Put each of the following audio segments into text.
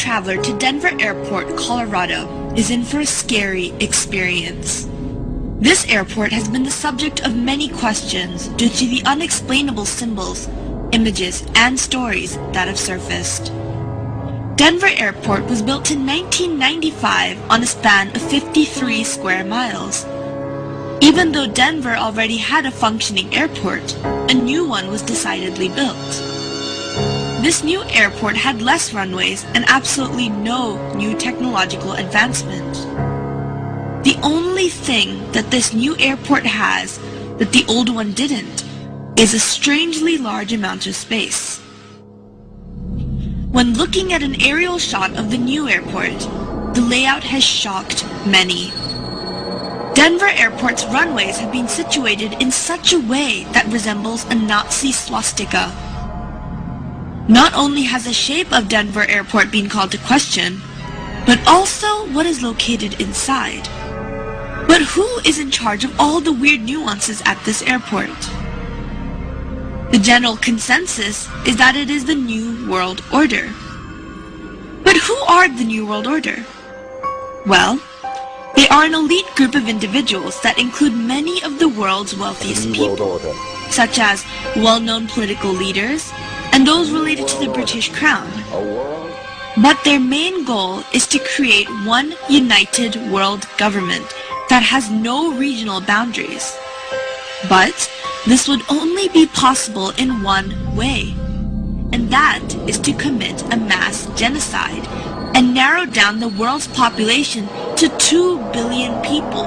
traveler to Denver Airport, Colorado, is in for a scary experience. This airport has been the subject of many questions due to the unexplainable symbols, images, and stories that have surfaced. Denver Airport was built in 1995 on a span of 53 square miles. Even though Denver already had a functioning airport, a new one was decidedly built. This new airport had less runways and absolutely no new technological advancement. The only thing that this new airport has that the old one didn't is a strangely large amount of space. When looking at an aerial shot of the new airport, the layout has shocked many. Denver Airport's runways have been situated in such a way that resembles a Nazi swastika. Not only has the shape of Denver Airport been called to question, but also what is located inside. But who is in charge of all the weird nuances at this airport? The general consensus is that it is the New World Order. But who are the New World Order? Well, they are an elite group of individuals that include many of the world's wealthiest people, such as well-known political leaders and those related to the British Crown. But their main goal is to create one united world government that has no regional boundaries. But this would only be possible in one way, and that is to commit a mass genocide and narrow down the world's population to 2 billion people.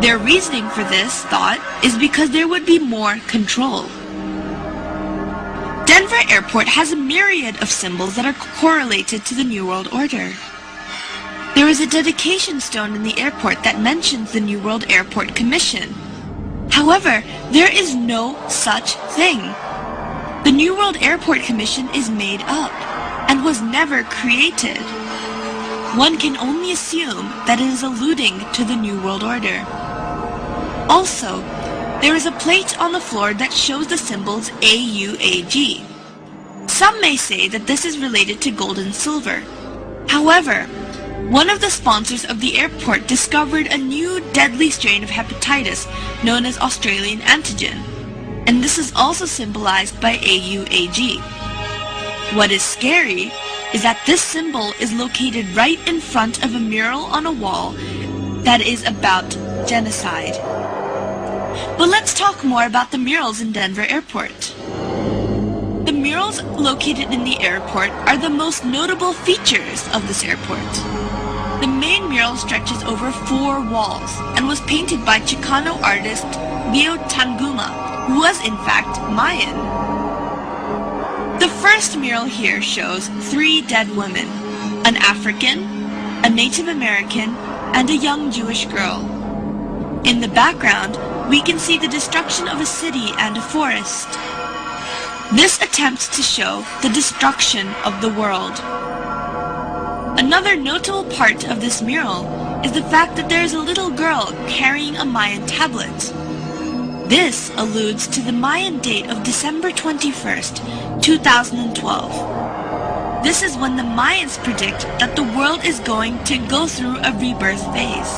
Their reasoning for this thought is because there would be more control. Denver Airport has a myriad of symbols that are correlated to the New World Order. There is a dedication stone in the airport that mentions the New World Airport Commission. However, there is no such thing. The New World Airport Commission is made up and was never created. One can only assume that it is alluding to the New World Order. Also, there is a plate on the floor that shows the symbols AUAG. Some may say that this is related to gold and silver. However, one of the sponsors of the airport discovered a new deadly strain of hepatitis known as Australian antigen, and this is also symbolized by AUAG. What is scary is that this symbol is located right in front of a mural on a wall that is about genocide. But let's talk more about the murals in Denver Airport. The murals located in the airport are the most notable features of this airport. The main mural stretches over 4 walls and was painted by Chicano artist Leo Tanguma, who was in fact Mayan. The first mural here shows 3 dead women, an African, a Native American, and a young Jewish girl. In the background, we can see the destruction of a city and a forest. This attempts to show the destruction of the world. Another notable part of this mural is the fact that there is a little girl carrying a Mayan tablet. This alludes to the Mayan date of December 21st, 2012. This is when the Mayans predict that the world is going to go through a rebirth phase.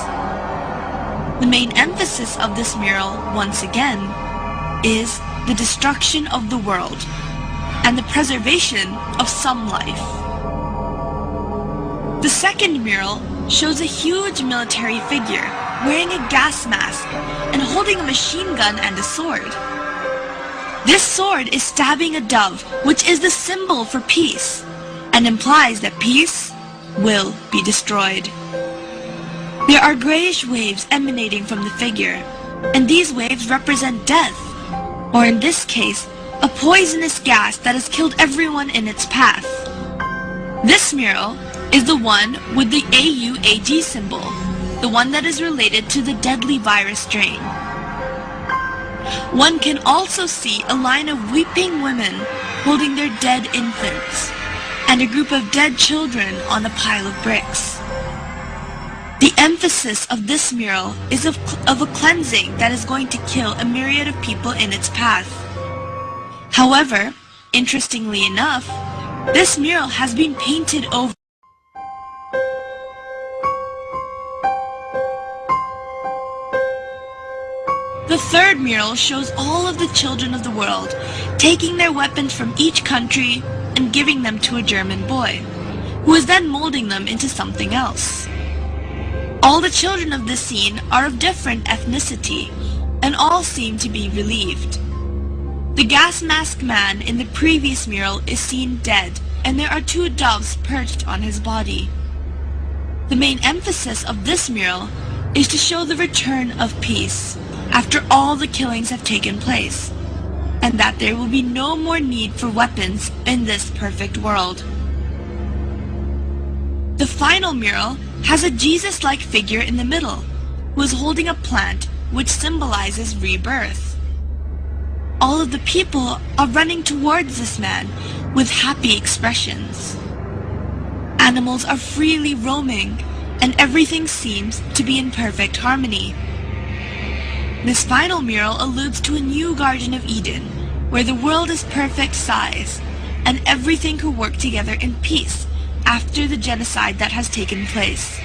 The main emphasis of this mural, once again, is the destruction of the world and the preservation of some life. The second mural shows a huge military figure wearing a gas mask and holding a machine gun and a sword. This sword is stabbing a dove, which is the symbol for peace, and implies that peace will be destroyed. There are grayish waves emanating from the figure, and these waves represent death, or in this case, a poisonous gas that has killed everyone in its path. This mural is the one with the AUAG symbol, the one that is related to the deadly virus strain. One can also see a line of weeping women holding their dead infants, and a group of dead children on a pile of bricks. The emphasis of this mural is of a cleansing that is going to kill a myriad of people in its path. However, interestingly enough, This mural has been painted over. The third mural shows all of the children of the world taking their weapons from each country and giving them to a German boy, who is then molding them into something else. All the children of this scene are of different ethnicity, and all seem to be relieved. The gas mask man in the previous mural is seen dead, and there are 2 doves perched on his body. The main emphasis of this mural is to show the return of peace after all the killings have taken place, and that there will be no more need for weapons in this perfect world. The final mural has a Jesus-like figure in the middle, who is holding a plant which symbolizes rebirth. All of the people are running towards this man with happy expressions. Animals are freely roaming, and everything seems to be in perfect harmony. This final mural alludes to a new Garden of Eden, where the world is perfect size, and everything could work together in peace after the genocide that has taken place.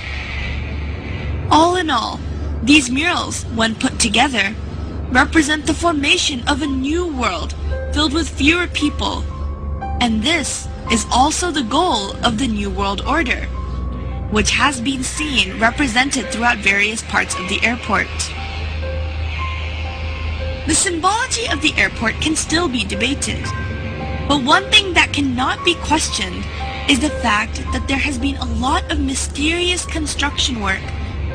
All in all, these murals, when put together, represent the formation of a new world filled with fewer people, and this is also the goal of the New World Order, which has been seen represented throughout various parts of the airport. The symbology of the airport can still be debated, but one thing that cannot be questioned is the fact that there has been a lot of mysterious construction work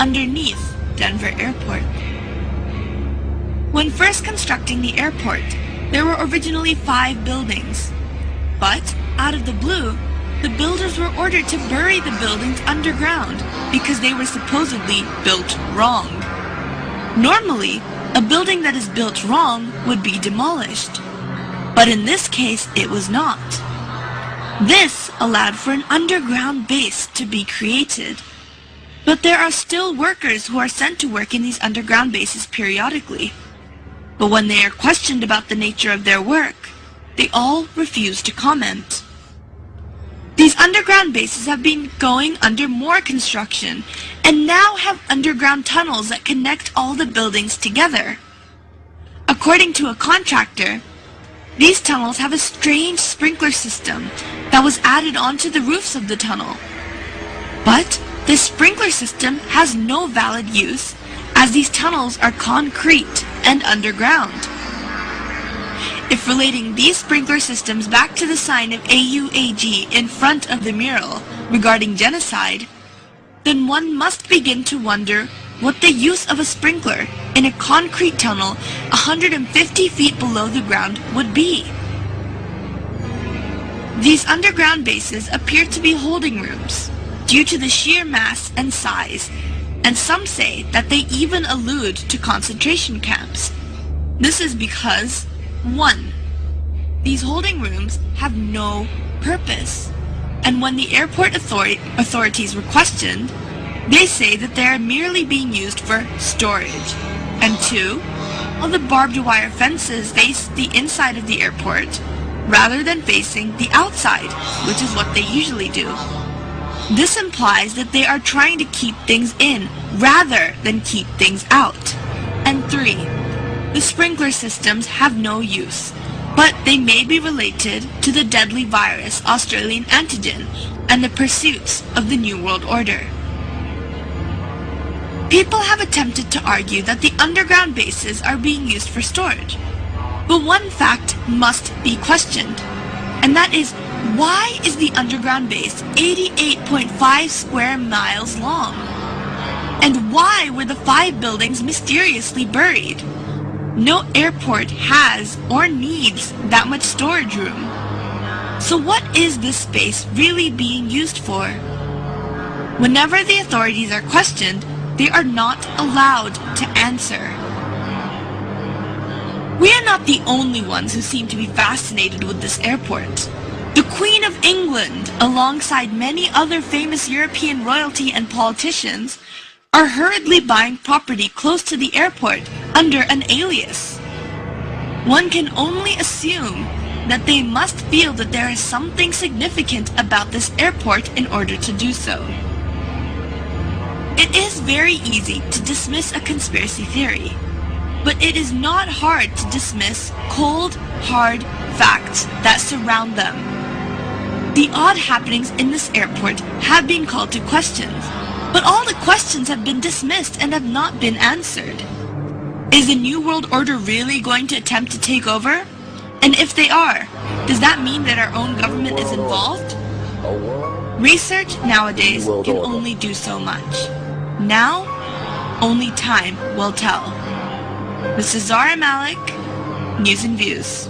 underneath Denver Airport. When first constructing the airport, there were originally 5 buildings, but out of the blue, the builders were ordered to bury the buildings underground because they were supposedly built wrong. Normally, a building that is built wrong would be demolished, but in this case it was not. This allowed for an underground base to be created, but there are still workers who are sent to work in these underground bases periodically. But when they are questioned about the nature of their work, they all refuse to comment. These underground bases have been going under more construction and now have underground tunnels that connect all the buildings together. According to a contractor, these tunnels have a strange sprinkler system that was added onto the roofs of the tunnel. But this sprinkler system has no valid use, as these tunnels are concrete and underground. If relating these sprinkler systems back to the sign of AUAG in front of the mural regarding genocide, then one must begin to wonder what the use of a sprinkler in a concrete tunnel 150 feet below the ground would be. These underground bases appear to be holding rooms due to the sheer mass and size, and some say that they even allude to concentration camps. This is because 1. These holding rooms have no purpose, and when the airport authorities were questioned, they say that they are merely being used for storage. And 2, all the barbed wire fences face the inside of the airport rather than facing the outside, which is what they usually do. This implies that they are trying to keep things in rather than keep things out. And 3, the sprinkler systems have no use, but they may be related to the deadly virus Australian antigen and the pursuits of the New World Order. People have attempted to argue that the underground bases are being used for storage, but one fact must be questioned, and that is, why is the underground base 88.5 square miles long? And why were the 5 buildings mysteriously buried? No airport has or needs that much storage room. So what is this space really being used for? Whenever the authorities are questioned, they are not allowed to answer. We are not the only ones who seem to be fascinated with this airport. The Queen of England, alongside many other famous European royalty and politicians, are hurriedly buying property close to the airport under an alias. One can only assume that they must feel that there is something significant about this airport in order to do so. It is very easy to dismiss a conspiracy theory, but it is not hard to dismiss cold, hard facts that surround them. The odd happenings in this airport have been called to questions, but all the questions have been dismissed and have not been answered. Is the New World Order really going to attempt to take over? And if they are, does that mean that our own government is involved? Research nowadays can only do so much. Now, only time will tell. This is Zara Malik, News and Views.